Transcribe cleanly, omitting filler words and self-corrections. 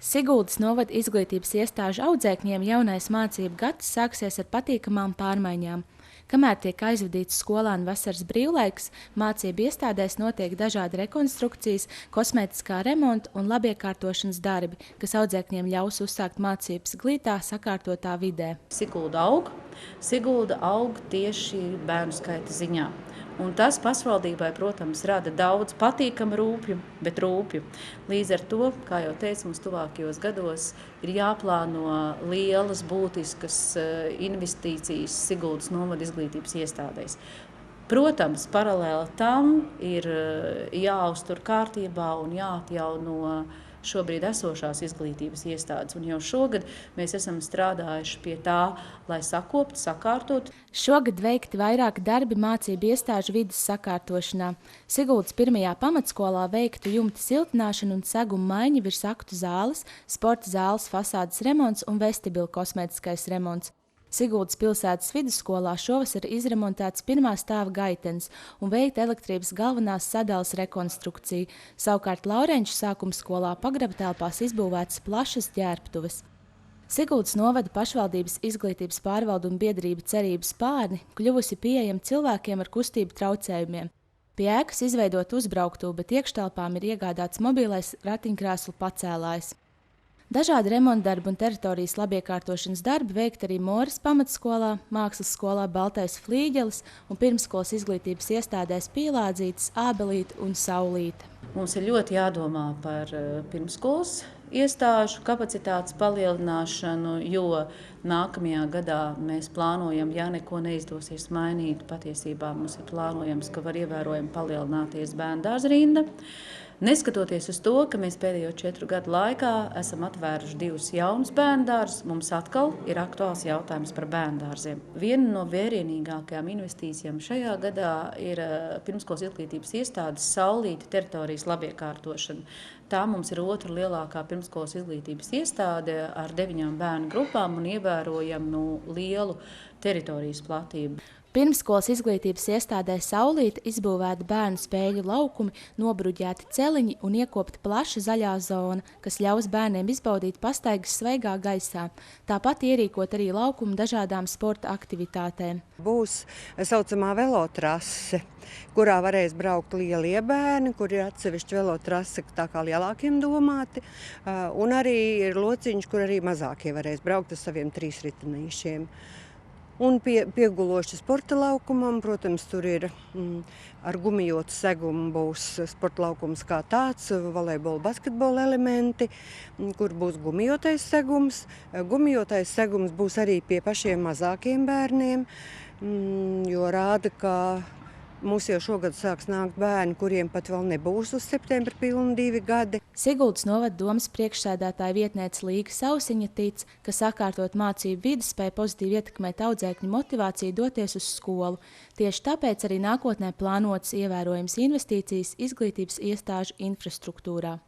Siguldas novada izglītības iestāžu audzēkņiem jaunais mācību gads sāksies ar patīkamām pārmaiņām. Kamēr tiek aizvadīts skolānu vasaras brīvlaiks, mācību iestādēs notiek dažādi rekonstrukcijas, kosmētiskā remonta un labiekārtošanas darbi, kas audzēkņiem ļaus uzsākt mācības glītā, sakārtotā vidē. Sigulda aug tieši bērnu skaita ziņā. Un tas pašvaldībai, protams, rada daudz patīkamu rūpju, bet rūpju. Līdz ar to, kā jau teicu, mums tuvākajos gados ir jāplāno lielas, būtiskas investīcijas Siguldas novada izglītības iestādēs. Protams, paralēli tam ir jāuztur kārtībā un jāatjauno šobrīd esošās izglītības iestādes. Un jau šogad mēs esam strādājuši pie tā, lai sakoptu, sakārtotu. Šogad veikti vairāki darbi mācību iestāžu vides sakārtošanā. Siguldas pirmajā pamatskolā veiktu jumta siltināšana un seguma maiņa virs aktu zāles, sporta zāles fasādes remonts un vestibila kosmētiskais remonts. Siguldas pilsētas vidusskolā šovasar izremontēts pirmā stāva gaitenis un veikta elektrības galvenās sadales rekonstrukcija. Savukārt Laurenču sākuma skolā pagraba telpās izbūvētas plašas ģērbtuves. Siguldas novada pašvaldības izglītības pārvalde un biedrība Cerības Spārni kļuvusi pieejama cilvēkiem ar kustību traucējumiem. Pie ēkas izveidot uzbrauktuve, bet iekštelpām ir iegādāts mobilais ratiņkrēslu pacēlājs. Dažādi remontdarbi un teritorijas labiekārtošanas darbi veikti arī Moras pamatskolā, mākslas skolā Baltais Flīģelis un pirmsskolas izglītības iestādēs Pīlādzītes, Ābelīte un Saulīte. Mums ir ļoti jādomā par pirmsskolas iestāžu kapacitātes palielināšanu, jo nākamajā gadā mēs plānojam, ja neko neizdosies mainīt, patiesībā mums ir plānojams, ka var ievērojami palielināties bērndārza rinda. Neskatoties uz to, ka mēs pēdējo 4 gadu laikā esam atvēruši 2 jaunus bērndārzus, mums atkal ir aktuāls jautājums par bērndārziem. Viena no vērienīgākajām investīcijām šajā gadā ir pirmskolas izglītības iestādes Saulīte teritorijas labiekārtošana. Tā mums ir otra lielākā pirmskolas izglītības iestāde ar 9 bērnu grupām un ievērojamu lielu teritorijas platību. Pirmskolas izglītības iestādē Saulīte izbūvēta bērnu spēļu laukumi, nobruģēti celiņi un iekopta plaša zaļā zona, kas ļaus bērniem izbaudīt pastaigas svaigā gaisā. Tāpat ierīkot arī laukumu dažādām sporta aktivitātēm. Būs saucamā velotrase, kurā varēs braukt lielie bērni, kur ir atsevišķi velotrase tā kā lielākiem domāti, un arī ir lociņš, kur arī mazākie varēs braukt ar saviem 3 ritenīšiem. Un pieguloši sporta laukumam, protams, tur ir ar gumijotu segumu būs sporta laukums kā tāds, volejbola, basketbola elementi, kur būs gumijotais segums. Gumijotais segums būs arī pie pašiem mazākiem bērniem, jo rāda, ka mums jau šogad sāks nākt bērni, kuriem pat vēl nebūs uz septembra pilni 2 gadi. Siguldas novada domas priekšsēdētāja vietniece Līga Sausiņa tic, ka sakārtot mācību vidi spēj pozitīvi ietekmēt audzēkņu motivāciju doties uz skolu. Tieši tāpēc arī nākotnē plānotas ievērojamas investīcijas izglītības iestāžu infrastruktūrā.